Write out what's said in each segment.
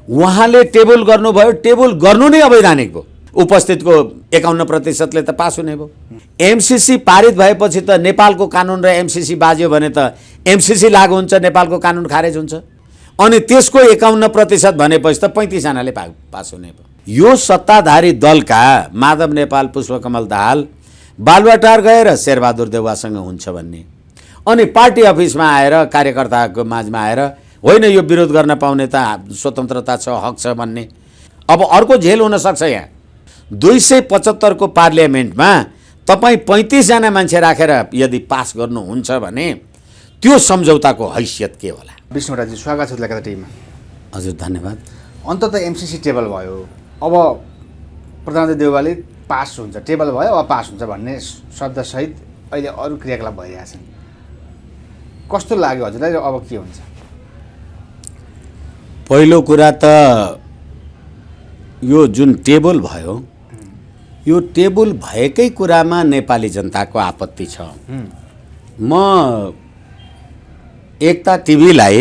उहाँले टेबल गर्नुभयो, टेबल गर्नु नै अवैधानिक भयो। उपस्थितको 51%ले त पास हुने भयो। एमसीसी पारित भएपछि त नेपालको कानुन र एमसीसी बाज्यो भने त एमसीसी लागू हुन्छ, नेपालको कानुन खारेज हुन्छ। अनि त्यसको 51% भनेपछि त 35 जनाले पास हुने भयो। यो सत्ताधारी दलका माधव नेपाल, पुष्पकमल दाहाल बालुवाटार गएर शेरबहादुर देउवासँग हुन्छ भन्ने, अनि पार्टी अफिसमा आएर कार्यकर्ताको माझमा आएर होइन यो विरोध गर्न पाउने त स्वतन्त्रता छ, हक छ भन्ने। अब अर्को झेल हुन सक्छ। यहाँ 275 को पार्लियामेन्टमा तपाईँ 35 जना मान्छे राखेर यदि पास गर्नुहुन्छ भने त्यो सम्झौताको हैसियत के होला? विष्णुराजी स्वागत छ तपाईँको टिममा। हजुर धन्यवाद। अन्ततः एमसीसी टेबल भयो, अब प्रधानमन्त्री देउवाले पास हुन्छ, टेबल भयो अब पास हुन्छ भन्ने शब्दसहित अहिले अरू क्रियाकलाप भइरहेछन्। कस्तो लाग्यो हजुरलाई, अब के हुन्छ? पहिलो कुरा त यो जुन टेबल भयो, यो टेबल भएकै कुरामा नेपाली जनताको आपत्ति छ। म एकता टिभीलाई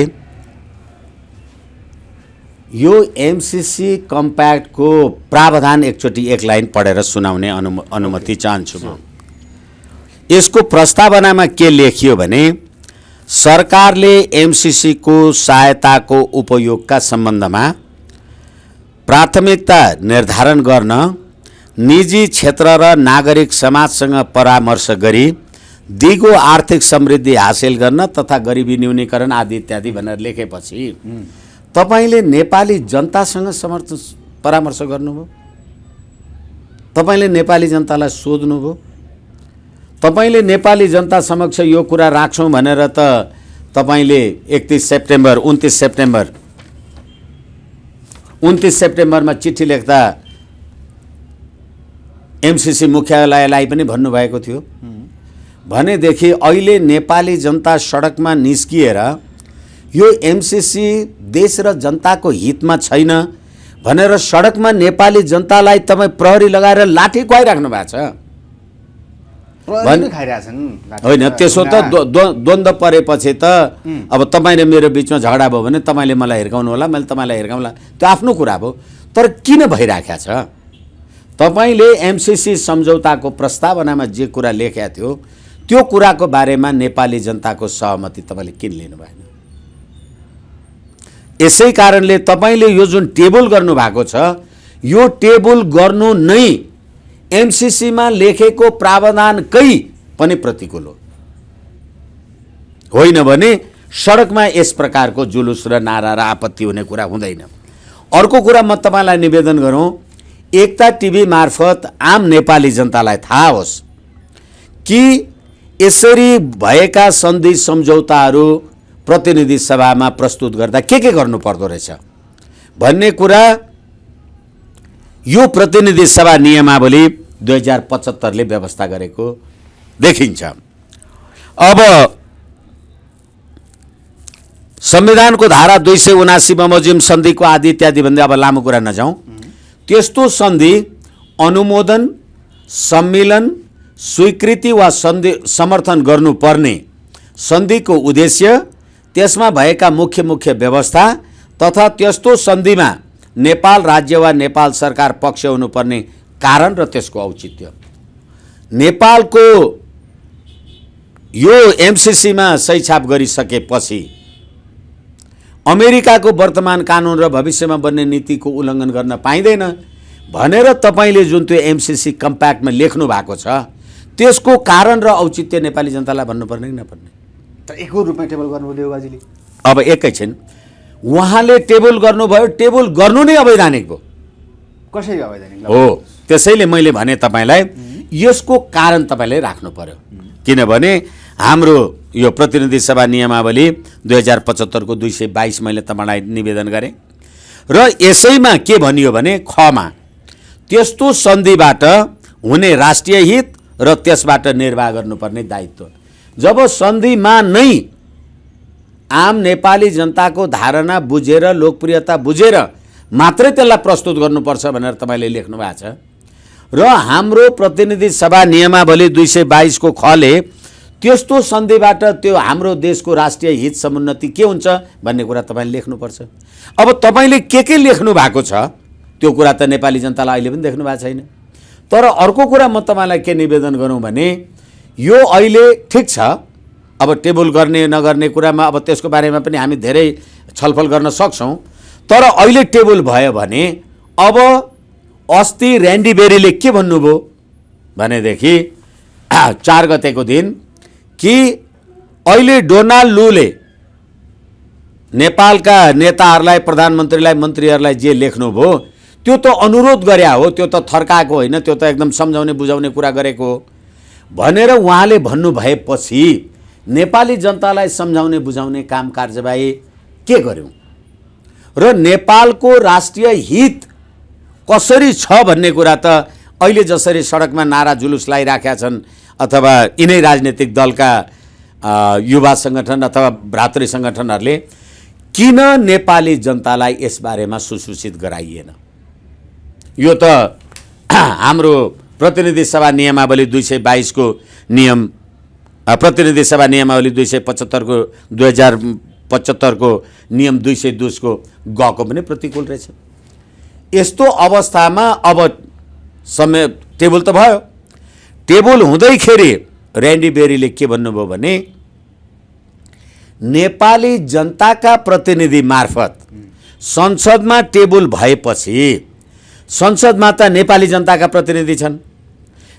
यो एमसीसी कम्प्याक्टको प्रावधान एकचोटि एक लाइन पढेर सुनाउने अनुमति चाहन्छु म। यसको प्रस्तावनामा के लेखियो भने सरकारले एमसीसी को सहायताको उपयोगका सम्बन्धमा प्राथमिकता निर्धारण गर्न निजी क्षेत्र र नागरिक समाजसँग परामर्श गरी दिगो आर्थिक समृद्धि हासिल गर्न तथा गरिबी न्यूनीकरण आदि इत्यादि भनेर लेखेपछि तपाईले नेपाली जनतासँग परामर्श गर्नुभयो, तपाईले नेपाली जनतालाई सोध्नुभयो, तपाईले नेपाली जनता समक्ष यो कुरा राख्छौं भनेर त तपाईले 29 सेप्टेम्बरमा चिठी लेख्दा एमसीसी मुख्यालयलाई पनि भन्नुभएको थियो। भनेदेखि अहिले नेपाली जनता सडकमा निस्किएर यो एमसीसी देश र जनताको हितमा छैन भनेर सडकमा नेपाली जनतालाई तपाईँ प्रहरी लगाएर लाठी खुवाइराख्नु भएको छ। होइन त्यसो त द्वन्द्व परेपछि त अब तपाईँ र मेरो बिचमा झगडा भयो भने तपाईँले मलाई हिर्काउनु होला, मैले तपाईँलाई हिर्काउँला, त्यो आफ्नो कुरा भयो। तर किन भइराखेको छ? तपाईँले एमसीसी सम्झौताको प्रस्तावनामा जे कुरा लेखेको थियो त्यो कुराको बारेमा नेपाली जनताको सहमति तपाईँले किन लिनु भएन? यसै कारणले तपाईँले यो जुन टेबल गर्नुभएको छ, यो टेबल गर्नु नै एमसीसीमा लेखेको प्रावधानकै पनि प्रतिकूल हो। होइन भने सडकमा यस प्रकारको जुलुस र नारा र आपत्ति हुने कुरा हुँदैन। अर्को कुरा म तपाईँलाई निवेदन गरौँ, एकता टिभी मार्फत आम नेपाली जनतालाई थाहा होस् कि यसरी भएका सन्धि सम्झौताहरू प्रतिनिधि सभामा प्रस्तुत गर्दा के गर्नु पर्दो रहेछ भन्ने कुरा यो प्रतिनिधि सभा नियमावली 2075 ले व्यवस्था गरेको देखिन्छ। अब संविधानको धारा 279 बमोजिम सन्धिको आदि इत्यादि भन्दै अब लामो कुरा नजाउँ। त्यस्तो सन्धि अनुमोदन, सम्मिलन, स्वीकृति वा सन्धि समर्थन गर्नुपर्ने सन्धिको उद्देश्य, त्यसमा भएका मुख्य व्यवस्था तथा त्यस्तो सन्धिमा नेपाल राज्य वा नेपाल सरकार पक्ष हुनुपर्ने कारण र त्यसको औचित्य। नेपालको यो एमसीसीमा सही छाप गरिसकेपछि अमेरिकाको वर्तमान कानुन र भविष्यमा बन्ने नीतिको उल्लङ्घन गर्न पाइँदैन भनेर तपाईले जुन त्यो एमसीसी कम्प्याक्टमा लेख्नु भएको छ त्यसको कारण र औचित्य नेपाली जनतालाई भन्नुपर्ने कि नपर्ने? तर एकको रूपमा टेबल गर्नुभयो देउबाजीले। अब एकैछिन उहाँले टेबल गर्नुभयो, टेबल गर्नु नै अवैधानिक भयो। कसरी अवैधानिक हो? त्यसैले मैले भने तपाईलाई यसको कारण तपाईले राख्नु पर्यो। किनभने हाम्रो यो प्रतिनिधि सभा नियमावली 2075 को 222 मैले तपाईलाई निवेदन गरेँ र यसैमा के भनियो भने खमा त्यस्तो सन्धिबाट हुने राष्ट्रिय हित र त्यसबाट निर्वाह गर्नुपर्ने दायित्व। जब सन्धिमा नै आम नेपाली जनताको धारणा बुझेर लोकप्रियता बुझेर मात्रै त्यसलाई प्रस्तुत गर्नुपर्छ भनेर तपाईले लेख्नु भएको छ र हाम्रो प्रतिनिधि सभा नियमावली 222 को खले त्यस्तो सन्धिबाट त्यो हाम्रो देशको राष्ट्रिय हित समुन्नति के हुन्छ भन्ने कुरा तपाईँले लेख्नुपर्छ। अब तपाईँले के लेख्नु भएको छ त्यो कुरा त नेपाली जनतालाई अहिले पनि देख्नु भएको छैन। तर अर्को कुरा म तपाईँलाई के निवेदन गरौँ भने यो अहिले ठिक छ, अब टेबल गर्ने नगर्ने कुरामा अब त्यसको बारेमा पनि हामी धेरै छलफल गर्न सक्छौँ। तर अहिले टेबल भयो भने अब अस्ति ऱ्यान्डी बेरीले के भन्नुभयो भनेदेखि 4 गतेको दिन कि अहिले डोनाल्ड लूले नेपालका नेताहरूलाई, प्रधानमन्त्रीलाई, मन्त्रीहरूलाई जे लेख्नुभयो त्यो त अनुरोध गरे हो, त्यो त थर्काएको होइन, त्यो त एकदम सम्झाउने बुझाउने कुरा गरेको हो भनेर उहाँले भन्नुभएपछि नेपाली जनतालाई सम्झाउने बुझाउने काम कारबाही के गर्यौँ र नेपालको राष्ट्रिय हित कसरी छ भन्ने कुरा त अहिले जसरी सडकमा नारा जुलुस लगाइराखेका छन् अथवा यिनै राजनीतिक दलका युवा सङ्गठन अथवा भ्रातृ सङ्गठनहरूले किन नेपाली जनतालाई यसबारेमा सुसूचित गराइएन? यो त हाम्रो प्रतिनिधि सभा नियमावली 222 को नियम, प्रतिनिधि सभा नियमावली 275 को 2075 को नियम 202 को गएको पनि प्रतिकूल रहेछ। यस्तो अवस्थामा अब समय टेबल त भयो, टेबल हुँदैखेरि ऱ्यान्डी बेरीले के भन्नुभयो भने नेपाली जनताका प्रतिनिधि मार्फत संसदमा टेबल भएपछि संसदमा त नेपाली जनताका प्रतिनिधि छन्,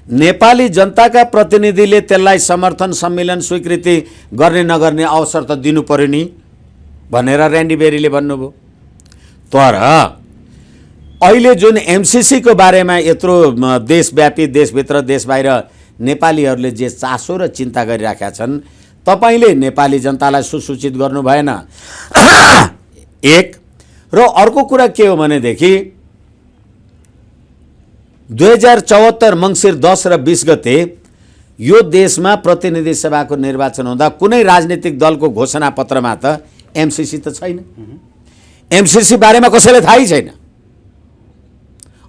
नेपाली जनताका प्रतिनिधिले त्यसलाई समर्थन, सम्मेलन, स्वीकृति गर्ने नगर्ने अवसर त दिनु पर्यो नि भनेर ऱ्यान्डी बेरीले भन्नुभयो। तर अहिले जुन एमसीसी को बारेमा यत्रो देशव्यापी, देशभित्र देश बाहिर नेपालीहरूले जे चासो र चिन्ता गरिराखेका छन्, तपाईले नेपाली जनतालाई सुसूचित गर्नु भएन। एक र अर्को कुरा के हो भनेदेखि 2074 मङ्सिर 10 र 20 गते यो देशमा प्रतिनिधि सभाको निर्वाचन हुँदा कुनै राजनीतिक दलको घोषणा पत्रमा त एमसीसी त छैन, एमसीसी बारेमा कसैलाई थाहै छैन।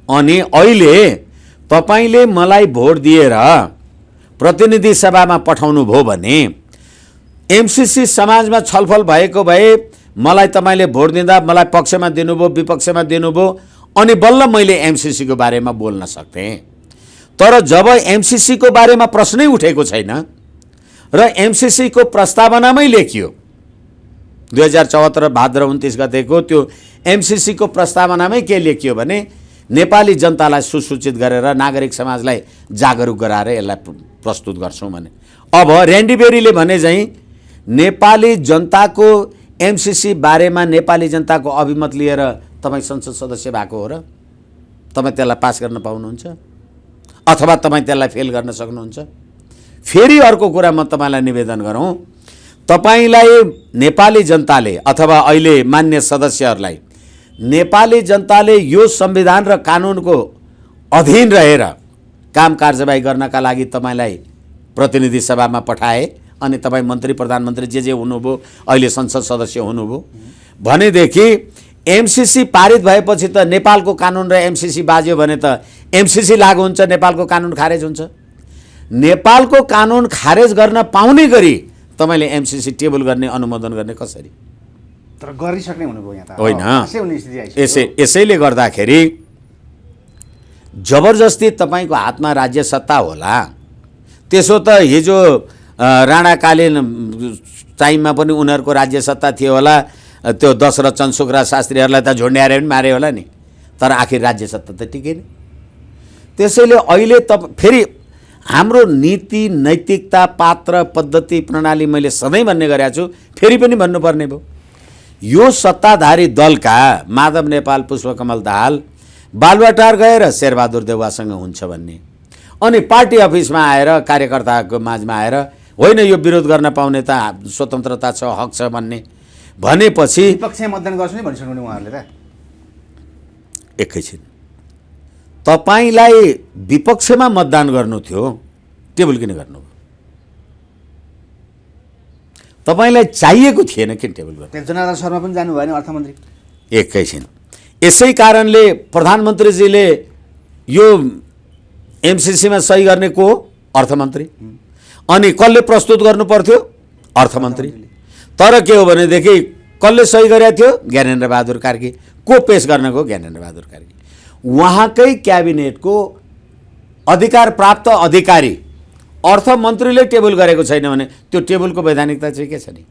अनि अहिले तपाईले मलाई भोट दिएर प्रतिनिधि सभामा पठाउनु भयो भने एमसीसी समाजमा छलफल भएको भए मलाई तपाईले भोट दिँदा मलाई पक्षमा दिनुभयो, विपक्षमा दिनुभयो, अनि बल्ल मैले एमसीसी को बारेमा बोल्न सक्थेँ। तर जब एमसीसी को बारेमा प्रश्नै उठेको छैन र एमसीसी को प्रस्तावनामै लेखियो 2074 भाद्र 29 गतेको त्यो एमसीसी को प्रस्तावनामै के लेखियो भने नेपाली जनतालाई सुसूचित गरेर नागरिक समाजलाई जागरुक गराएर यसलाई प्रस्तुत गर्छौं भने। अब ऱ्यान्डी बेरीले भने चाहिँ नेपाली जनताको एमसीसी बारेमा नेपाली जनताको अभिमत लिएर तपाईँ संसद सदस्य भएको हो र तपाईँ त्यसलाई पास गर्न पाउनुहुन्छ अथवा तपाईँ त्यसलाई फेल गर्न सक्नुहुन्छ? फेरि अर्को कुरा म तपाईलाई निवेदन गरौँ, तपाईलाई नेपाली जनताले अथवा अहिले मान्य सदस्यहरूलाई नेपाली जनताले यो संविधान र कानुनको अधीन रहेर काम कारबाही गर्नका लागि तपाईलाई प्रतिनिधि सभामा पठाए अनि तपाईँ मन्त्री, प्रधानमन्त्री जे हुनुभयो, अहिले संसद सदस्य हुनुभयो भनेदेखि एमसीसी पारित भएपछि त नेपालको कानुन र एमसीसी बाज्यो भने त एमसीसी लागू हुन्छ, नेपालको कानुन खारेज हुन्छ। नेपालको कानुन खारेज गर्न पाउने गरी तपाईले एमसीसी टेबल गर्ने, अनुमोदन गर्ने कसरी? तर गरिसक्ने हुनुभयो यहाँ त होइन। यसैले गर्दाखेरि जबरजस्ती तपाईको हातमा राज्य सत्ता होला। त्यसो त हिजो राणाकालीन टाइममा पनि उनीहरूको राज्य सत्ता थियो होला, त्यो दशरथ चन्द्रशेखर शास्त्रीहरूलाई त झुन्ड्याएर पनि मारे होला नि, तर आखिर राज्य सत्ता त टिकेन। त्यसैले अहिले फेरि हाम्रो नीति, नैतिकता, पात्र, पद्धति, प्रणाली मैले सधैँ भन्ने गरेको छु, फेरि पनि भन्नुपर्ने भयो। यो सत्ताधारी दलका माधव नेपाल, पुष्पकमल दाहाल बालुवाटार गएर शेरबहादुर देउवासँग हुन्छ भन्ने, अनि पार्टी अफिसमा आएर कार्यकर्ताको माझमा आएर होइन यो विरोध गर्न पाउने त स्वतन्त्रता छ, हक छ भन्ने भनेपछि विपक्षमा मतदान गर्छु नि भनिसक्नु उहाँहरूले त। एकैछिन, तपाईलाई विपक्षमा मतदान गर्नु थियो, टेबल किन गर्नुभयो? तपाईलाई चाहिएको थिएन किन टेबल गर्नु? जनार्दन शर्मा पनि जानु भएन अर्थमन्त्री। एकैछिन, यसै कारणले प्रधानमन्त्रीजीले यो एमसीसीमा सही गर्ने को अर्थमन्त्री, अनि कसले प्रस्तुत गर्नु पर्थ्यो? अर्थमन्त्री। तर के हो भनेदेखि कसले सही गरेको थियो? ज्ञानेन्द्र बहादुर कार्की। को पेश गर्न गयो? ज्ञानेन्द्र बहादुर कार्की। उहाँकै क्याबिनेटको अधिकार प्राप्त अधिकारी अर्थमन्त्रीले टेबल गरेको छैन भने त्यो टेबलको वैधानिकता चाहिँ के छ नि?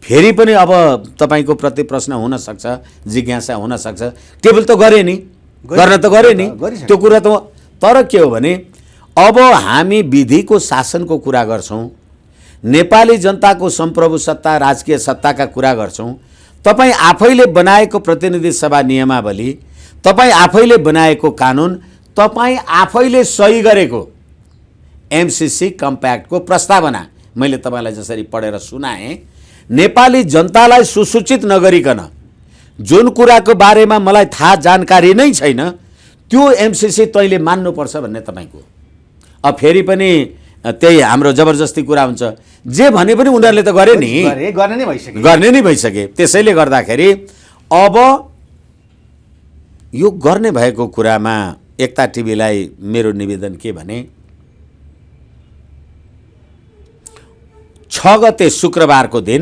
फेरि पनि अब तपाईँको प्रति प्रश्न हुनसक्छ, जिज्ञासा हुनसक्छ, टेबल त गरे नि, गर्न त गरे नि, त्यो कुरा त। तर के हो भने अब हामी विधिको शासनको कुरा गर्छौँ, नेपाली जनताको सम्प्रभु सत्ता, राजकीय सत्ताका कुरा गर्छौँ। तपाईँ आफैले बनाएको प्रतिनिधि सभा नियमावली, तपाईँ आफैले बनाएको कानुन, तपाईँ आफैले सही गरेको एमसिसी कम्प्याक्टको प्रस्तावना मैले तपाईँलाई जसरी पढेर सुनाएँ, नेपाली जनतालाई सुसूचित नगरिकन जुन कुराको बारेमा मलाई थाहा जानकारी नै छैन त्यो एमसिसी तैँले मान्नुपर्छ भन्ने तपाईँको। अब फेरि पनि त्यही हाम्रो जबरजस्ती कुरा हुन्छ। जे भने पनि उनीहरूले त गरे नि, गर्ने नै भइसके। त्यसैले गर्दाखेरि अब यो गर्ने भएको कुरामा एकता टिभीलाई मेरो निवेदन के भने 6 गते शुक्रबारको दिन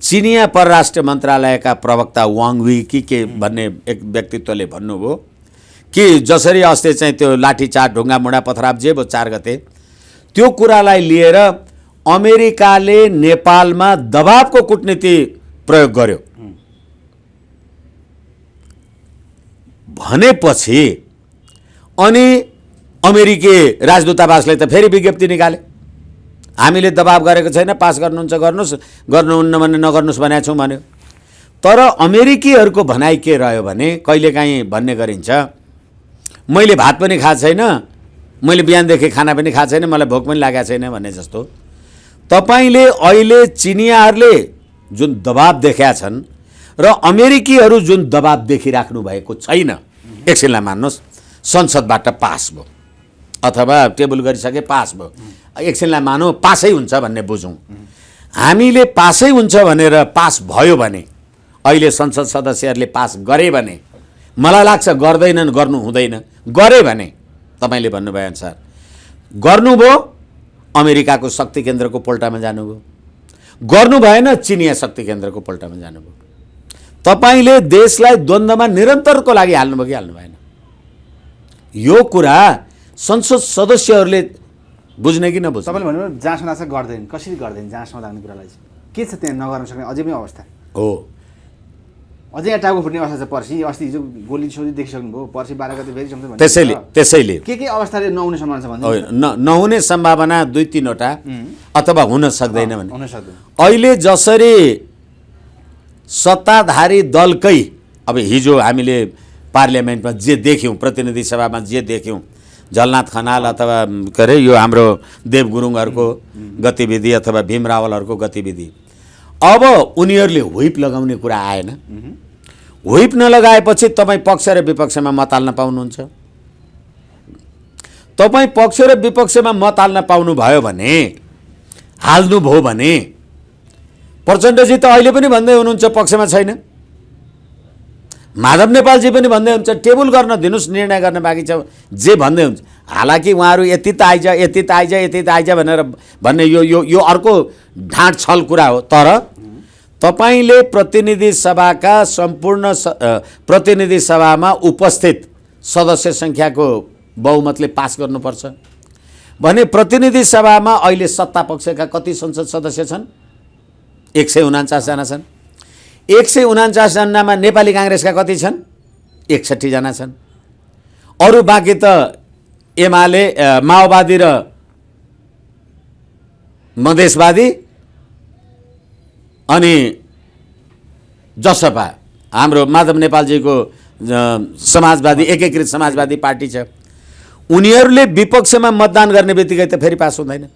चिनिया परराष्ट्र मन्त्रालयका प्रवक्ता वाङ वी के भन्ने एक व्यक्तित्वले भन्नुभयो कि जसरी अस्ति चाहिँ त्यो लाठीचार्ज, ढुङ्गा मुढा पथराव जे भयो 4 गते, त्यो कुरालाई लिएर अमेरिकाले नेपालमा दबावको कूटनीति प्रयोग गर्यो भनेपछि अनि अमेरिकी राजदूतावासले त फेरि विज्ञप्ति निकाले, हामीले दबाब गरेको छैन, पास गर्नुहुन्छ गर्नुहोस्, गर्नुहुन्न भने नगर्नुहोस् भनेको छौँ भन्यो। तर अमेरिकीहरूको भनाइ के रह्यो भने कहिलेकाहीँ भन्ने गरिन्छ, मैले भात पनि खाएको छैन, मैले बिहानदेखि खाना पनि खाएको छैन, मलाई भोक पनि लागेको छैन भन्ने जस्तो। तपाईँले अहिले चिनियाहरूले जुन दबाब देखाएका छन् र अमेरिकीहरू जुन दबाब देखिराख्नु भएको छैन, एकछिनलाई मान्नुहोस्, संसदबाट पास भयो अथवा टेबल गरिसके पास भयो, एकछिनलाई मानौँ पासै हुन्छ भन्ने बुझौँ। हामीले पासै हुन्छ भनेर पास भयो भने, अहिले संसद सदस्यहरूले पास गरे भने, मलाई लाग्छ गर्दैनन्, गर्नु हुँदैन, गरे भने तपाईँले भन्नुभयो अनुसार गर्नुभयो, अमेरिकाको शक्ति केन्द्रको पोल्टामा जानुभयो, गर्नु भएन चिनिया शक्ति केन्द्रको पोल्टामा जानुभयो। तपाईँले देशलाई द्वन्द्वमा निरन्तरको लागि हाल्नुभयो कि हाल्नु भएन? यो कुरा संसद सदस्यहरूले बुझ्ने कि नबुझ्ने? तपाईँले भन्नुभयो जहाँसम्म लाग्छ गर्दैन, कसरी गर्दैन जहाँसम्म लाग्ने कुरालाई चाहिँ के छ त्यहाँ नगर्न सक्ने अझै पनि अवस्था हो? अझै यहाँ टाउको फुट्ने अवस्था छ। पर्सि अस्ति हिजो गोली सोली देखिसक्नुभयो, पर्सि 12 गते फेरि सम्झौँ। त्यसैले के अवस्थाले नहुने सम्भावना छ भन्दै? नहुने सम्भावना 2-3 वटा अथवा हुन सक्दैन भने हुन सक्दैन। अहिले जसरी सत्ताधारी दलकै, अब हिजो हामीले पार्लियामेन्टमा जे देख्यौँ, प्रतिनिधि सभामा जे देख्यौँ, झलनाथ खनाल अथवा के अरे यो हाम्रो देव गुरुङहरूको गतिविधि अथवा भीम रावलहरूको गतिविधि, अब उनीहरूले व्हिप लगाउने कुरा आएन। व्हिप नलगाएपछि तपाईँ पक्ष र विपक्षमा मत हाल्न पाउनुहुन्छ। तपाईँ पक्ष र विपक्षमा मत हाल्न पाउनुभयो भने, हाल्नुभयो भने प्रचण्डजी त अहिले पनि भन्दै हुनुहुन्छ पक्षमा छैन, माधव नेपालजी पनि भन्दै हुन्छ टेबल गर्न दिनुहोस्, निर्णय गर्न बाँकी छ जे भन्दै हुन्छ। हालाकि उहाँहरू यति त आइज, यति त आइज, यति त आइज भनेर भन्ने यो अर्को ढाँट छल कुरा हो। तर तपाईँले प्रतिनिधि सभाका सम्पूर्ण प्रतिनिधि सभामा उपस्थित सदस्य सङ्ख्याको बहुमतले पास गर्नुपर्छ भने प्रतिनिधि सभामा अहिले सत्ता पक्षका कति संसद सदस्य छन्? 149 जना छन्। 149 जनामा नेपाली काङ्ग्रेसका कति छन्? 61 जना छन्। अरू बाँकी त एमाले, माओवादी र मधेसवादी अनि जसपा, हाम्रो माधव नेपालजीको समाजवादी, एकीकृत समाजवादी पार्टी छ। उनीहरूले विपक्षमा मतदान गर्ने बित्तिकै त फेरि पास हुँदैन।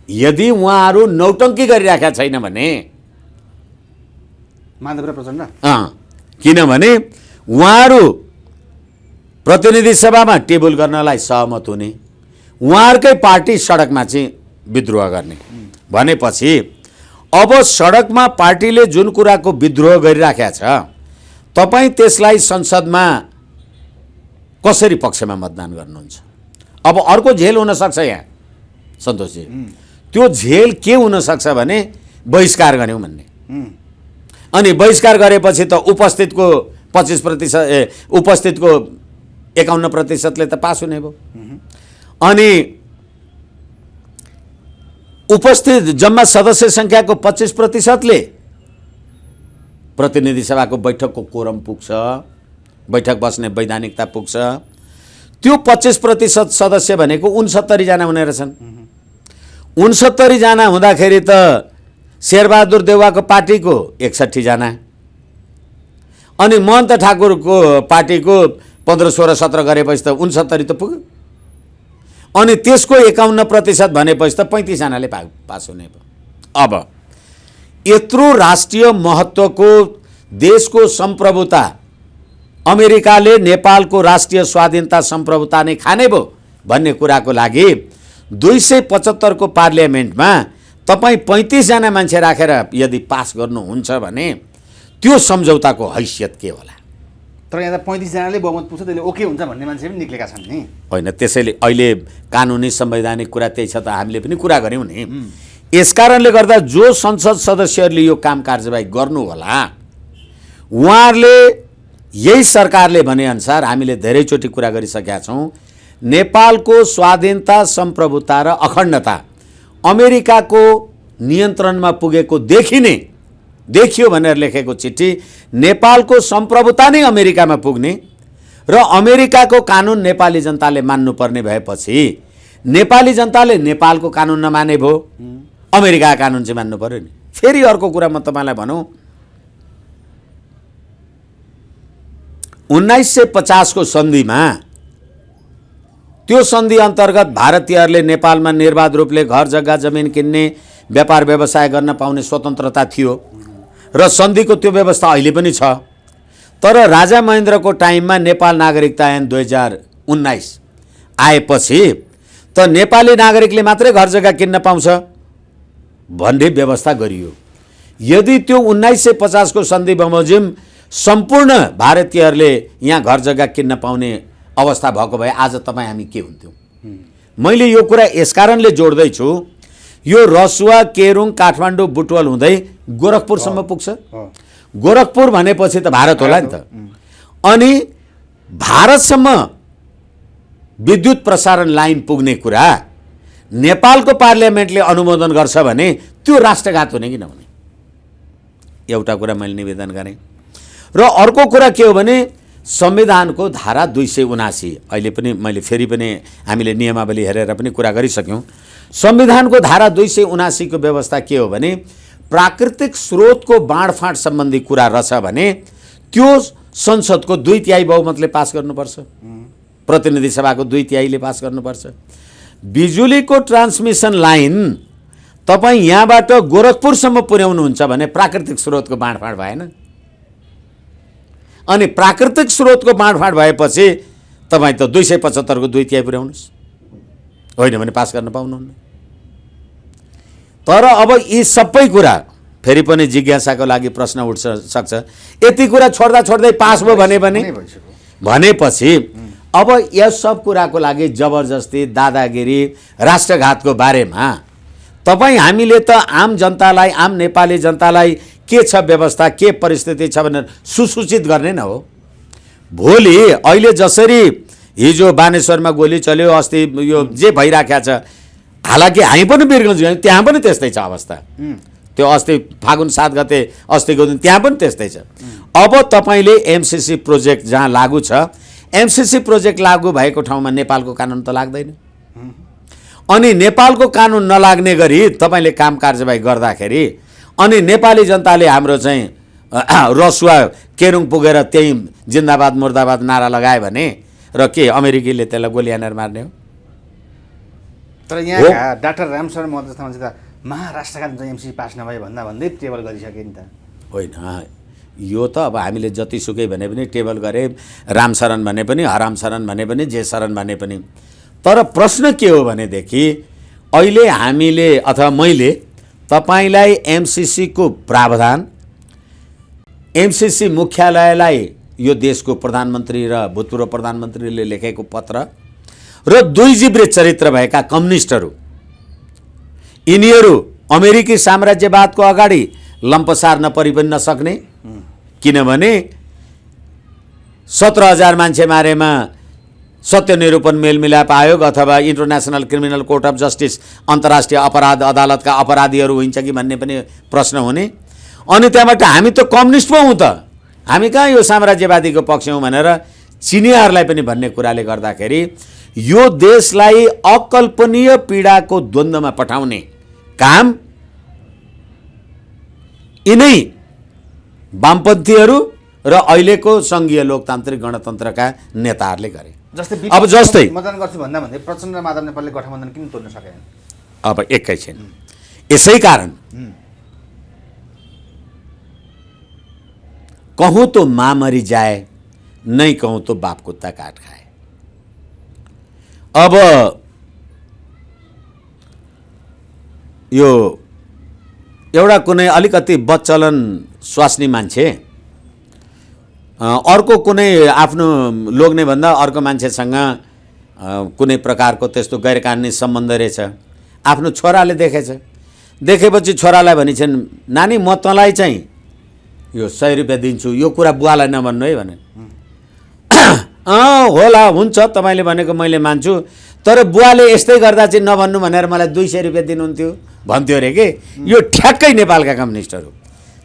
यदि उहाँहरू नौटङ्की गरिराखेका छैन भने, माधव र प्रचण्ड, किनभने उहाँहरू प्रतिनिधि सभामा टेबल गर्नलाई सहमत हुने, उहाँहरूकै पार्टी सडकमा चाहिँ विद्रोह गर्ने भनेपछि अब सडकमा पार्टीले जुन कुराको विद्रोह गरिराखेको छ, तपाईँ त्यसलाई संसदमा कसरी पक्षमा मतदान गर्नुहुन्छ? अब अर्को झेल हुनसक्छ यहाँ सन्तोषजी, त्यो झेल के हुनसक्छ भने बहिष्कार गऱ्यौँ भन्ने। अनि बहिष्कार गरेपछि त उपस्थितको 25% उपस्थितको 51%ले त पास हुने भयो। अनि उपस्थित जम्मा सदस्य सङ्ख्याको 25%ले प्रतिनिधि सभाको बैठकको कोरम पुग्छ, बैठक बस्ने वैधानिकता पुग्छ। त्यो 25% सदस्य भनेको 69 जना हुने रहेछन्। 69 जना हुँदाखेरि त शेरबहादुर देउवाको पार्टीको 61 जना, अनि महन्त ठाकुरको पार्टीको 15, 16, 17 गरेपछि त 69 त पुग्यो। अनि त्यसको 51% भनेपछि त 35 जनाले पास हुने भयो। अब यत्रो राष्ट्रिय महत्त्वको देशको सम्प्रभुता अमेरिकाले नेपालको राष्ट्रिय स्वाधीनता सम्प्रभुता नै खाने भयो भन्ने कुराको लागि 275 को पार्लियामेन्टमा तपाईँ 35 जना मान्छे राखेर यदि पास गर्नुहुन्छ भने त्यो सम्झौताको हैसियत के होला? तर यहाँ त 35 जनाले बहुमत पुग्छ, त्यसले ओके हुन्छ भन्ने मान्छे पनि निक्लेका छन् नि। होइन, त्यसैले अहिले कानुनी संवैधानिक कुरा त्यही छ त, हामीले पनि कुरा गऱ्यौँ नि। यसकारणले गर्दा जो संसद सदस्यहरूले यो काम कारबाही गर्नु होला, उहाँहरूले यही सरकारले भनेअनुसार हामीले धेरैचोटि कुरा गरिसकेका छौँ, नेपालको स्वाधीनता सम्प्रभुता र अखण्डता अमेरिकाको नियन्त्रणमा पुगेको देखियो भनेर लेखेको चिठी नेपालको सम्प्रभुता नै अमेरिकामा पुग्ने र अमेरिकाको कानुन नेपाली जनताले मान्नुपर्ने भएपछि नेपाली जनताले नेपालको कानुन नमाने भयो, अमेरिकाको कानुन चाहिँ मान्नु पर्यो नि। फेरि अर्को कुरा म तपाईँलाई भनौँ, 1950 को सन्धिमा, त्यो सन्धि अन्तर्गत भारतीयहरूले नेपालमा निर्बाध रूपले घर जग्गा जमिन किन्ने, व्यापार व्यवसाय गर्न पाउने स्वतन्त्रता थियो र सन्धिको त्यो व्यवस्था अहिले पनि छ। तर राजा महेन्द्रको टाइममा नेपाल नागरिकता ऐन 2019 आएपछि त नेपाली नागरिकले मात्रै घर जग्गा किन्न पाउँछ भन्ने व्यवस्था गरियो। यदि त्यो 1950 को सन्धि बमोजिम सम्पूर्ण भारतीयहरूले यहाँ घर जग्गा किन्न पाउने अवस्था भएको भए आज तपाईँ हामी के हुन्थ्यौँ? मैले यो कुरा यसकारणले जोड्दैछु, यो रसुवा, केरुङ, काठमाडौँ, बुटवल हुँदै गोरखपुरसम्म पुग्छ। गोरखपुर भनेपछि त भारत होला नि त। अनि भारतसम्म विद्युत प्रसारण लाइन पुग्ने कुरा नेपालको पार्लियामेन्टले अनुमोदन गर्छ भने त्यो राष्ट्रघात हुने कि नहुने? एउटा कुरा मैले निवेदन गरेँ। र अर्को कुरा के हो भने संविधानको धारा 279, अहिले पनि मैले फेरि पनि हामीले नियमावली हेरेर पनि कुरा गरिसक्यौँ। संविधानको धारा 279 को व्यवस्था के हो भने प्राकृतिक स्रोतको बाँडफाँड सम्बन्धी कुरा रहेछ भने त्यो संसदको 2/3 बहुमतले पास गर्नुपर्छ, प्रतिनिधि सभाको 2/3ले पास गर्नुपर्छ। बिजुलीको ट्रान्समिसन लाइन तपाईँ यहाँबाट गोरखपुरसम्म पुर्याउनुहुन्छ भने प्राकृतिक स्रोतको बाँडफाँड भएन। अनि प्राकृतिक स्रोतको बाँडफाँड भएपछि तपाईँ त 275 को 2/3 पुर्याउनुहोस्, होइन भने पास गर्न पाउनुहुन्न। तर अब यी सबै कुरा फेरि पनि जिज्ञासाको लागि प्रश्न उठ्न सक्छ, यति कुरा छोड्दा छोड्दै पास भयो भनेपछि अब यस सब कुराको लागि जबरजस्ती, दादागिरी, राष्ट्रघातको बारेमा तपाईँ हामीले त आम जनतालाई, आम नेपाली जनतालाई के छ व्यवस्था, के परिस्थिति छ भनेर सुसूचित गर्ने न हो। भोलि अहिले जसरी हिजो बानेश्वरमा गोली चल्यो, अस्ति यो जे भइराखेको छ, हालाकि हामी पनि वीरगञ्ज गयौँ, त्यहाँ पनि त्यस्तै छ अवस्था। त्यो अस्ति फागुन 7 गते अस्तिको दिन त्यहाँ पनि त्यस्तै छ। अब तपाईँले एमसिसी प्रोजेक्ट जहाँ लागू छ, एमसिसी प्रोजेक्ट लागू भएको ठाउँमा नेपालको कानुन त लाग्दैन। अनि नेपालको कानुन नलाग्ने गरी तपाईँले काम कारबाही गर्दाखेरि अनि नेपाली जनताले हाम्रो चाहिँ रसुवा, केरुङ पुगेर त्यही जिन्दाबाद मुर्दाबाद नारा लगायो भने र के अमेरिकीले त्यसलाई गोली हानेर मार्ने हो? तर यहाँ डाक्टर रामशरण महतो जस्ता मान्छे त महाराष्ट्रका एमसिसी पास नभए भन्दै टेबल गरिसके नि त। होइन, यो त अब हामीले जतिसुकै भने पनि टेबल गरे, रामशरण भने पनि, हरामशरण भने पनि, जे शरण भने पनि। तर प्रश्न के हो भनेदेखि अहिले हामीले अथवा मैले तपाईलाई एमसिसी को प्रावधान, एमसिसी मुख्यालयलाई यो देशको प्रधानमन्त्री र भूतपूर्व प्रधानमन्त्रीले लेखेको पत्र र दुई जिब्रे चरित्र भएका कम्युनिस्टहरू यिनीहरू अमेरिकी साम्राज्यवादको अगाडि लम्पसार नपरि पनि नसक्ने, किनभने 17,000 मान्छे मारेमा सत्य निरूपण मेलमिलाप आयोग अथवा international criminal court of justice अन्तर्राष्ट्रिय अपराध अदालतका अपराधीहरू हुन्छ कि भन्ने पनि प्रश्न हुने। अनि त्यहाँबाट हामी त कम्युनिस्ट पो हौँ त, हामी कहाँ यो साम्राज्यवादीको पक्ष हौँ भनेर चिनियाहरूलाई पनि भन्ने कुराले गर्दाखेरि यो देशलाई अकल्पनीय पीडाको द्वन्द्वमा पठाउने काम यिनै वामपन्थीहरू र अहिलेको सङ्घीय लोकतान्त्रिक गणतन्त्रका नेताहरूले गरे। अब जस्तै मतदान गर्छु भन्दा भन्दै प्रचण्ड र माधव नेपालले गठबन्धन किन तोड्न सकेन? अब एकैछिन, यसै कारण कहूँ तो माँ मरी जाए, नहीं कहूँ तो बाप कुत्ता काट खाए। अब यो एउटा कुनै अलिकति बच्चलन स्वास्नी मान्छे अर्को कुनै आफ्नो लोग्ने भन्दा अर्को मान्छेसँग कुनै प्रकारको त्यस्तो गैर कानुनी सम्बन्ध रहेछ, आफ्नो छोराले देखेछ। देखेपछि छोरालाई भनिन्छन्, नानी म तँलाई चाहिँ यो 100 रुपियाँ दिन्छु, यो कुरा बुवालाई नभन्नु है भने। होला हुन्छ, तपाईँले भनेको मैले मान्छु, तर बुवाले यस्तै गर्दा चाहिँ नभन्नु भनेर मलाई 200 रुपियाँ दिनुहुन्थ्यो भन्थ्यो अरे के। यो ठ्याक्कै नेपालका कम्युनिस्टहरू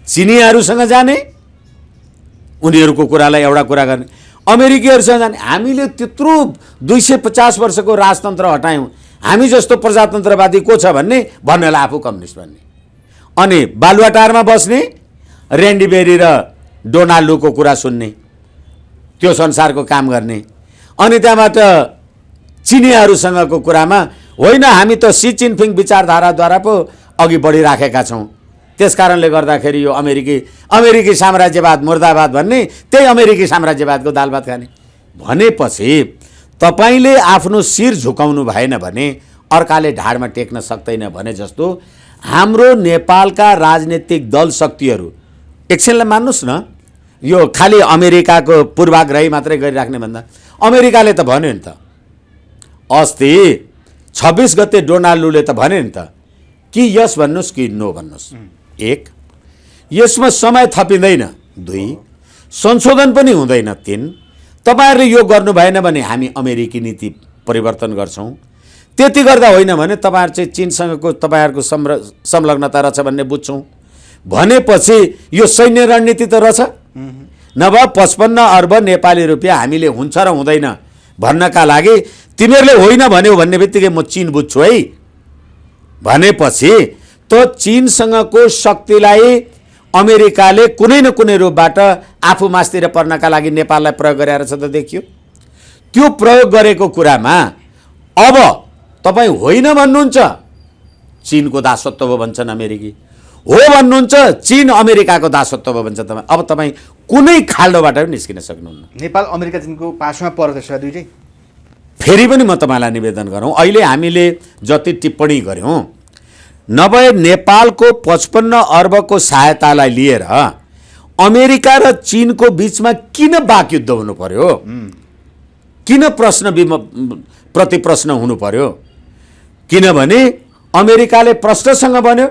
चिनियाहरूसँग जाने, उनीहरूको कुरालाई एउटा कुरा गर्ने, अमेरिकीहरूसँग जाने। हामीले त्यत्रो 250 वर्षको राजतन्त्र हटायौँ, हामी जस्तो प्रजातन्त्रवादी को छ भन्नेलाई आफू कम्युनिस्ट भन्ने, अनि बालुवाटारमा बस्ने, रेन्डी बेरी र डोनाल्डोको कुरा सुन्ने, त्यो संसारको काम गर्ने। अनि त्यहाँबाट चिनियाहरूसँगको कुरामा होइन, हामी त सी जिनपिङ विचारधाराद्वारा पो अघि बढिराखेका छौँ, त्यस कारणले गर्दाखेरि यो अमेरिकी साम्राज्यवाद मुर्दाबाद भन्ने, त्यही अमेरिकी साम्राज्यवादको दाल भात खाने भनेपछि तपाईँले आफ्नो शिर झुकाउनु भएन भने अर्काले ढाडमा टेक्न सक्दैन भने जस्तो हाम्रो नेपालका राजनीतिक दल शक्तिहरू एकछिनलाई मान्नुहोस् न, यो खालि अमेरिकाको पूर्वाग्रही मात्रै गरिराख्ने भन्दा अमेरिकाले त भन्यो नि त, अस्ति 26 गते डोनाल्डोले त भन्यो नि त कि यस भन्नुहोस् कि नो भन्नुहोस्। 1, यसमा समय थपिँदैन। 2, संशोधन पनि हुँदैन। 3, तपाईँहरूले यो गर्नु भएन भने हामी अमेरिकी नीति परिवर्तन गर्छौँ। त्यति गर्दा होइन भने तपाईँहरू चाहिँ चीनसँगको तपाईँहरूको संलग्नता रहेछ भन्ने बुझ्छौँ भनेपछि यो सैन्य रणनीति त रहेछ। नभए 55 अर्ब नेपाली रुपियाँ हामीले हुन्छ र हुँदैन भन्नका लागि तिमीहरूले होइन भन्यो भन्ने बित्तिकै म चीन बुझ्छु है भनेपछि त चीनसँगको शक्तिलाई अमेरिकाले कुनै न कुनै रूपबाट आफू मास्तिर पर्नका लागि नेपाललाई प्रयोग गरेर छ त देखियो। त्यो प्रयोग गरेको कुरामा अब तपाईँ होइन भन्नुहुन्छ, चीनको दासत्व हो भन्छन् अमेरिकी, हो भन्नुहुन्छ चीन अमेरिकाको दासत्व हो भन्छ तपाईँ। अब तपाईँ कुनै खाल्डोबाट पनि निस्किन सक्नुहुन्न। नेपाल अमेरिका चीनको पासमा पर्दछ दुईटै। फेरि पनि म तपाईँलाई निवेदन गरौँ, अहिले हामीले जति टिप्पणी गऱ्यौँ नभए नेपालको 55 अर्बको सहायतालाई लिएर अमेरिका र चीनको बीचमा किन वाकयुद्ध हुनु पर्यो, किन प्रश्न प्रति प्रश्न हुनु पर्यो? किनभने अमेरिकाले प्रश्नसँग भन्यो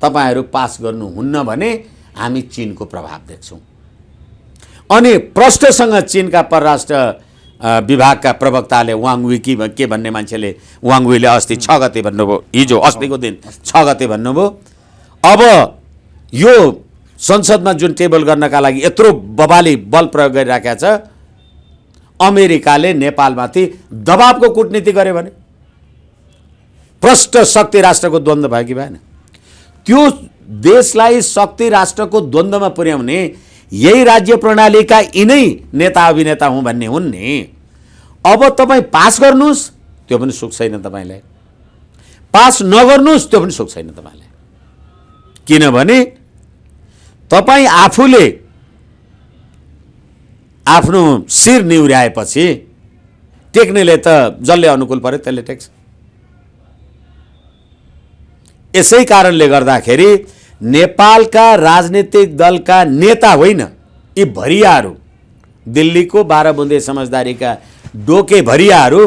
तपाईहरू पास गर्नुहुन्न भने हामी चीनको प्रभाव देख्छौँ, अनि प्रश्नसँग चीनका परराष्ट्र विभागका प्रवक्ताले वाङवी के भन्ने मान्छेले वाङवीले अस्ति 6 गते भन्नुभयो, हिजो अस्तिको दिन 6 गते भन्नुभयो। अब यो संसदमा जुन टेबल गर्नका लागि यत्रो बबाली बल प्रयोग गरिराखेका छ, अमेरिकाले नेपालमाथि दबावको कूटनीति गर्यो भने प्रष्ट शक्ति राष्ट्रको द्वन्द्व भयो कि भएन? त्यो देशलाई शक्ति राष्ट्रको द्वन्द्वमा पुर्याउने यही राज्य प्रणालीका यिनै नेता अभिनेता हुँ भन्ने हुन् नि। अब तपाईँ पास गर्नुहोस् त्यो पनि सुख छैन तपाईँलाई, पास नगर्नुहोस् त्यो पनि सुख छैन तपाईँलाई, किनभने तपाईँ आफूले आफ्नो शिर निहुर्याएपछि टेक्नेले त जसले अनुकूल पर्यो त्यसले टेक्छ। यसै कारणले गर्दाखेरि नेपालका राजनीतिक दलका नेता होइन, यी भरियाहरू, दिल्लीको 12 बुँदे समझदारीका डोके भरियाहरू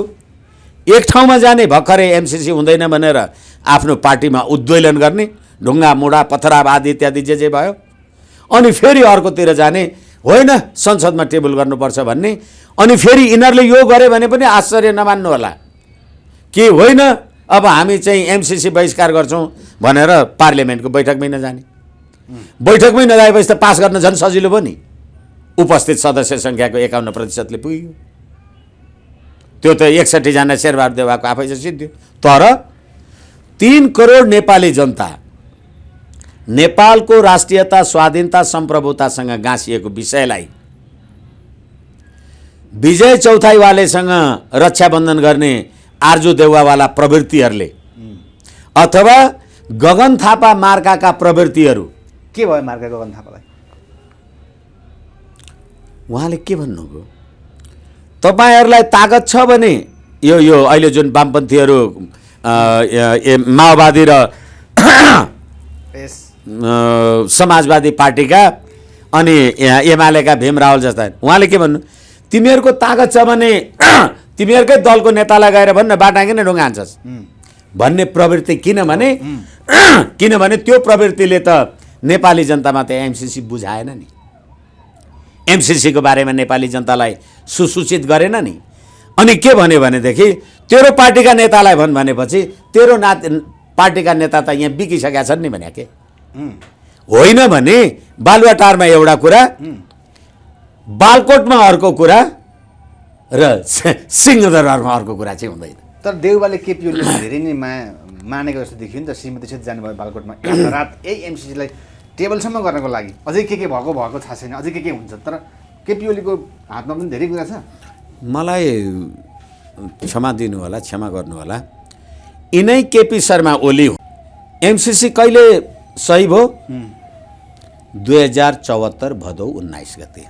एक ठाउँमा जाने भर्खरै एमसिसी हुँदैन भनेर आफ्नो पार्टीमा उद्वेलन गर्ने, ढुङ्गा मुढा पथरावाद इत्यादि जे भयो, अनि फेरि अर्कोतिर जाने, होइन संसदमा टेबल गर्नुपर्छ भन्ने, अनि फेरि यिनीहरूले यो गरे भने पनि आश्चर्य नमान्नु होला कि होइन अब हामी चाहिँ एमसिसी बहिष्कार गर्छौँ भनेर पार्लियामेन्टको बैठकमै नजाने। बैठकमै नजाएपछि त पास गर्न झन् सजिलो भयो नि, उपस्थित सदस्य सङ्ख्याको 51%ले पुग्यो। त्यो त 61 जना शेरबहादुर देउवाको आफैसँग सिद्धियो। तर 3 करोड नेपाली जनता नेपालको राष्ट्रियता, स्वाधीनता, सम्प्रभुतासँग गाँसिएको विषयलाई विजय चौथाईवालेसँग रक्षाबन्धन गर्ने आर्जु देउवावाला प्रवृत्तिहरूले अथवा गगन थापा मार्काका प्रवृत्तिहरू, के भयो मार्का गगन थापालाई? उहाँले के भन्नुभयो, तपाईँहरूलाई तागत छ भने यो अहिले जुन वामपन्थीहरू माओवादी र समाजवादी पार्टीका अनि एमालेका भीम रावल जस्ता, उहाँले के भन्नु, तिमीहरूको तागत छ भने तिमीहरूकै दलको नेतालाई गएर भन्न बाटाङ्गे नै ढुङ्गा हान्छस् भन्ने प्रवृत्ति। किनभने त्यो प्रवृत्तिले त नेपाली जनतामा त एमसिसी बुझाएन नि, एमसिसीको बारेमा नेपाली जनतालाई सुसूचित गरेन नि। अनि के भन्यो भनेदेखि तेरो पार्टीका नेतालाई भन् भनेपछि तेरो पार्टीका नेता त यहाँ बिकिसकेका छन् नि भने के होइन भने बालुवाटारमा एउटा कुरा, बालकोटमा अर्को कुरा र सिंहदरबारमा अर्को कुरा चाहिँ हुँदैन। तर देउवाले केपी ओलीले धेरै नै मानेको जस्तो देखियो नि त। श्रीमती सहित जानुभयो बालकोटमा, रात यही एमसिसीलाई टेबलसम्म गर्नको लागि। अझै के भएको थाहा छैन, अझै के हुन्छ। तर केपी ओलीको हातमा पनि धेरै कुरा छ। मलाई क्षमा दिनु होला, क्षमा गर्नु होला, यिनै केपी शर्मा ओली हो। एमसिसी कहिले सही भयो? 2074 भदौ 19 गते,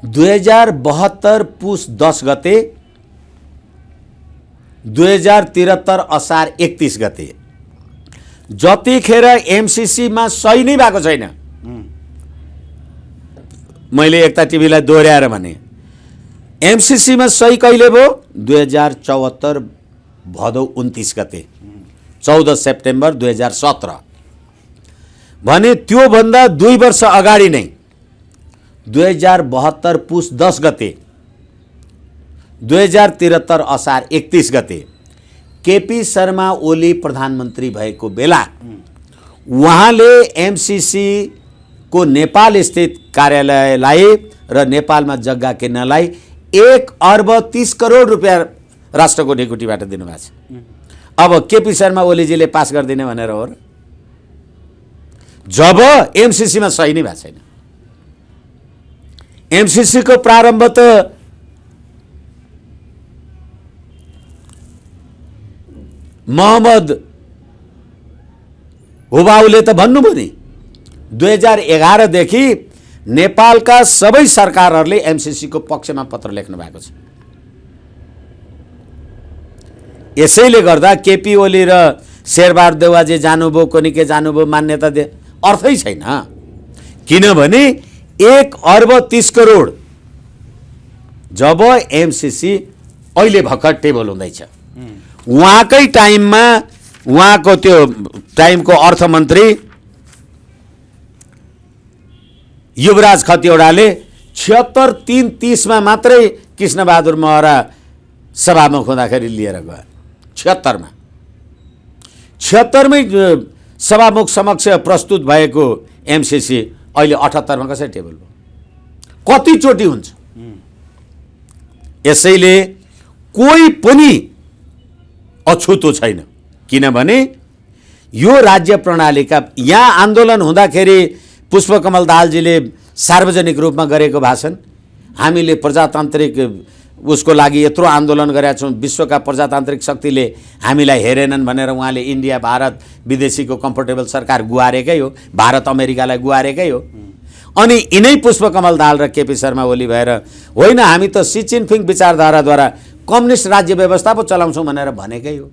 2072 पुस 10 गते, 2073 असार 31 गते। जतिखेर एमसिसीमा सही नै भएको छैन, मैले एकता टिभीलाई दोहोऱ्याएर भने एमसिसीमा सही कहिले भयो? 2074 भदौ 29 गते, 14 सेप्टेम्बर 2017 भने त्योभन्दा 2 वर्ष अगाडि नै 2072 पुस 10 गते, 2073 असार 31 गते केपी शर्मा ओली प्रधानमन्त्री भएको बेला उहाँले एमसिसी को नेपाल स्थित कार्यालयलाई र नेपालमा जग्गा किन्नलाई 1 अर्ब 30 करोड रुपियाँ राष्ट्रको ढिकुटीबाट दिनुभएको छ। अब केपी शर्मा ओलीजीले पास गरिदिने भनेर हो र? जब एमसिसीमा सही नै भएको छैन। एमसिसीको प्रारम्भ त मोहम्मद हुबाउले त भन्नुभयो नि, 2011 देखि नेपालका सबै सरकारहरूले एमसिसीको पक्षमा पत्र लेख्नु भएको छ। यसैले गर्दा केपी ओली र शेरबहादुर देउवाजी जानुभयो, कोनिके जानुभयो, मान्यता दे अर्थै छैन। किनभने 1 अर्ब 30 करोड जब एमसिसी अहिले भर्खर टेबल हुँदैछ, उहाँकै टाइममा उहाँको त्यो टाइमको अर्थमन्त्री युवराज खतिवडाले 76-3-30 मा मात्रै कृष्णबहादुर महरा सभामुख हुँदाखेरि लिएर गयो। 76 मै सभामुख समक्ष प्रस्तुत भएको एमसिसी अहिले 78 मा कसरी टेबल भयो? कतिचोटि हुन्छ? यसैले कोही पनि अछुतो छैन। किनभने यो राज्य प्रणालीका यहाँ आन्दोलन हुँदाखेरि पुष्पकमल दाहालजीले सार्वजनिक रूपमा गरेको भाषण, हामीले प्रजातान्त्रिक उसको लागि यत्रो आन्दोलन गरेका छौँ, विश्वका प्रजातान्त्रिक शक्तिले हामीलाई हेरेनन् भनेर उहाँले इन्डिया भारत विदेशीको कम्फर्टेबल सरकार गुहारेकै हो, भारत अमेरिकालाई गुहारेकै हो। अनि यिनै पुष्पकमल दाहाल र केपी शर्मा ओली भएर होइन हामी त सी जिनपिङ विचारधाराद्वारा कम्युनिस्ट राज्य व्यवस्था पो चलाउँछौँ भनेर भनेकै हो।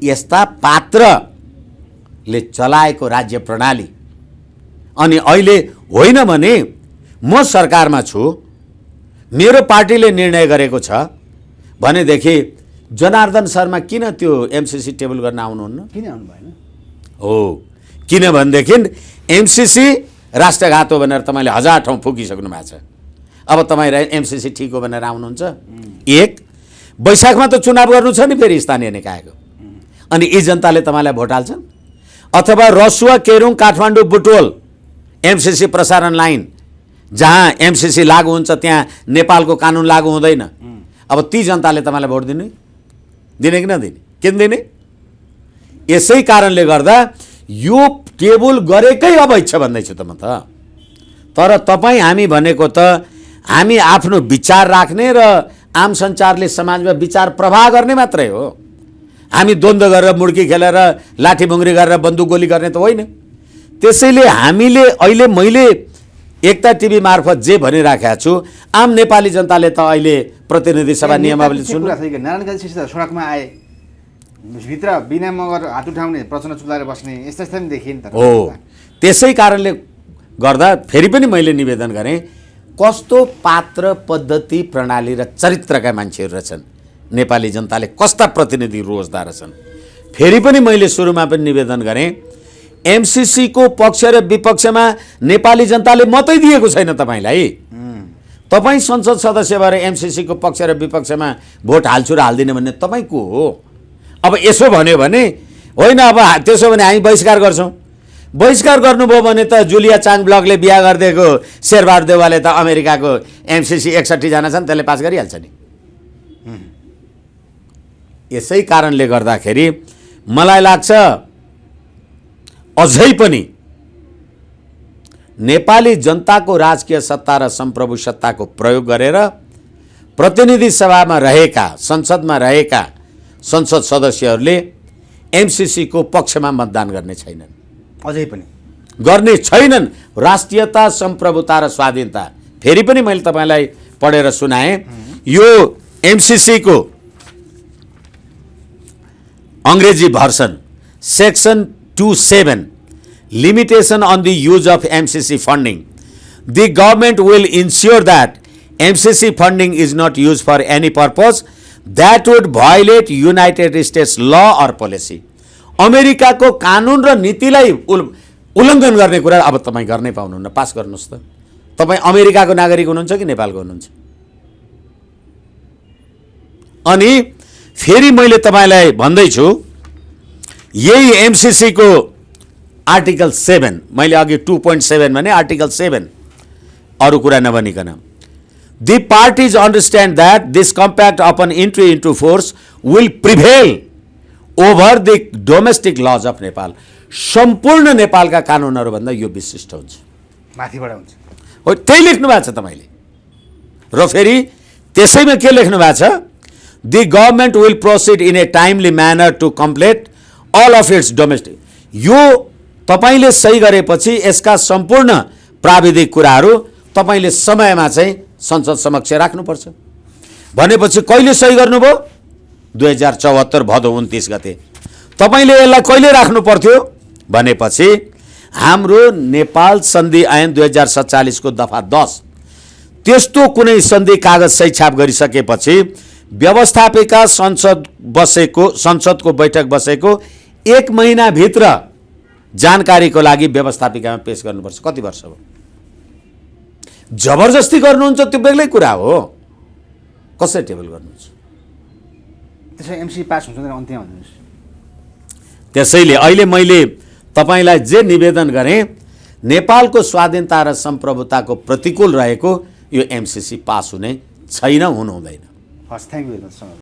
यस्ता पात्रले चलाएको राज्य प्रणाली, अनि अहिले होइन भने म सरकारमा छु, मेरो पार्टीले निर्णय गरेको छ, भनेदेखि जनार्दन शर्मा किन त्यो एमसिसी टेबल गर्न आउनुहुन्न? किन आउनु भएन? हो, किनभनेदेखि एमसिसी राष्ट्रघात हो भनेर तपाईँले 1000 ठाउँ फुकिसक्नु भएको छ। अब तपाईँ एमसिसी ठिक हो भनेर आउनुहुन्छ? एक, वैशाखमा त चुनाव गर्नु छ नि फेरि स्थानीय निकायको, अनि यी जनताले तपाईँलाई भोट हाल्छन्? अथवा रसुवा, केरुङ, काठमाडौँ, बुटवल एमसिसी प्रसारण लाइन जहाँ एमसिसी लागू हुन्छ त्यहाँ नेपालको कानुन लागू हुँदैन। अब ती जनताले तपाईँलाई भोट दिने कि नदिने? किन दिने? यसै कारणले गर्दा यो टेबल गरेकै अवैध छ भन्दैछु त म त। तर तपाईँ हामी भनेको त हामी आफ्नो विचार राख्ने र आम सञ्चारले समाजमा विचार प्रवाह गर्ने मात्रै हो। हामी द्वन्द्व गरेर मुड्की खेलेर लाठी भुङ्ग्री गरेर बन्दुक गोली गर्ने त होइन। त्यसैले हामीले अहिले मैले एकता टिभी मार्फत जे भनिराखेको छु, आम नेपाली जनताले त अहिले प्रतिनिधि सभा नियमावली सुन्नु। नारायण काजी श्रेष्ठ सडकमा आए, भित्र बिना मगर हात उठाउने, प्रचण्ड चुलाएर बस्ने यस्ता यस्ता पनि देखिए नि त। हो, त्यसै कारणले गर्दा फेरि पनि मैले निवेदन गरेँ, कस्तो पात्र, पद्धति, प्रणाली र चरित्रका मान्छेहरू रहेछन् नेपाली जनताले, कस्ता प्रतिनिधि रोजदार छन्। फेरि पनि मैले सुरुमा पनि निवेदन गरेँ, एमसिसीको पक्ष र विपक्षमा नेपाली जनताले मतै दिएको छैन तपाईँलाई। तपाईँ संसद सदस्य भएर एमसिसीको पक्ष र विपक्षमा भोट हाल्छु र हाल्दिनँ भन्ने तपाईँको हो। अब यसो भन्यो भने होइन, अब त्यसो भने हामी बहिष्कार गर्छौँ। बहिष्कार गर्नुभयो भने त जुलिया चाङ ब्लकले बिहा गरिदिएको शेरबहादुर देउवाले त अमेरिकाको एमसिसी 61 जना छन्, त्यसले पास गरिहाल्छ नि। यसै कारणले गर्दाखेरि मलाई लाग्छ अझै पनि नेपाली जनताको राजकीय सत्ता र सम्प्रभु सत्ताको प्रयोग गरेर प्रतिनिधि सभामा रहेका, संसदमा रहेका संसद सदस्यहरूले एमसिसीको पक्षमा मतदान गर्ने छैनन्, अझै पनि गर्ने छैनन्। राष्ट्रियता, सम्प्रभुता र स्वाधीनता, फेरि पनि मैले तपाईँलाई पढेर सुनाएँ। यो एमसिसीको अङ्ग्रेजी version section 27, limitation on the use of MCC funding. The government will ensure that MCC funding is not used for any purpose that would violate United States law or policy. अमेरिकाको कानुन र नीतिलाई उल्लङ्घन गर्ने कुरा अब तपाईँ गर्नै पाउनुहुन्न। पास गर्नुहोस् त। तपाईँ अमेरिकाको नागरिक हुनुहुन्छ कि नेपालको हुनुहुन्छ? अनि फेरि मैले तपाईँलाई भन्दैछु, यही एमसिसी को आर्टिकल 7, मैले अघि 2.7 भने आर्टिकल 7 अरू कुरा नभनिकन, the parties understand that this compact upon entry into force will prevail over the domestic laws of Nepal. सम्पूर्ण नेपालका कानुनहरू भन्दा यो विशिष्ट हुन्छ, माथिबाट हुन्छ। हो, त्यही लेख्नु भएको छ तपाईँले। र फेरि त्यसैमा के लेख्नु भएको छ? The government will proceed in a timely manner to complete all of its domestic. यो तपाईले सही गरेपछि यसका सम्पूर्ण प्राविधिक कुराहरू तपाईले समयमा चाहिँ संसद समक्ष राख्नुपर्छ। भनेपछि कहिले सही गर्नुभयो? 2074 भदौ 29 गते। तपाईले यसलाई कहिले राख्नु पर्थ्यो भनेपछि हाम्रो नेपाल सन्धि ऐन 2047 को दफा 10 त्यस्तो कुनै सन्धि कागज सही छाप गरिसकेपछि व्यवस्थापिका संसदको बैठक बसेको 1 महिना भित्र जानकारीको लागि व्यवस्थापिकामा पेश गर्नुपर्छ। कति वर्ष हो? जबरजस्ती गर्नुहुन्छ त्यो बेग्लै कुरा हो। कसरी टेबल गर्नुहुन्छ? त्यसै एमसी पास हुन्छ भने अन्त्यमा भन्नुहोस्। त्यसैले अहिले मैले तपाईलाई जे निवेदन गरेँ, नेपालको स्वाधीनता र सम्प्रभुताको प्रतिकूल रहेको यो एमसिसी पास हुने छैन, हुनुहुँदैन। हस्, थ्याङ्क यू भेरी मच।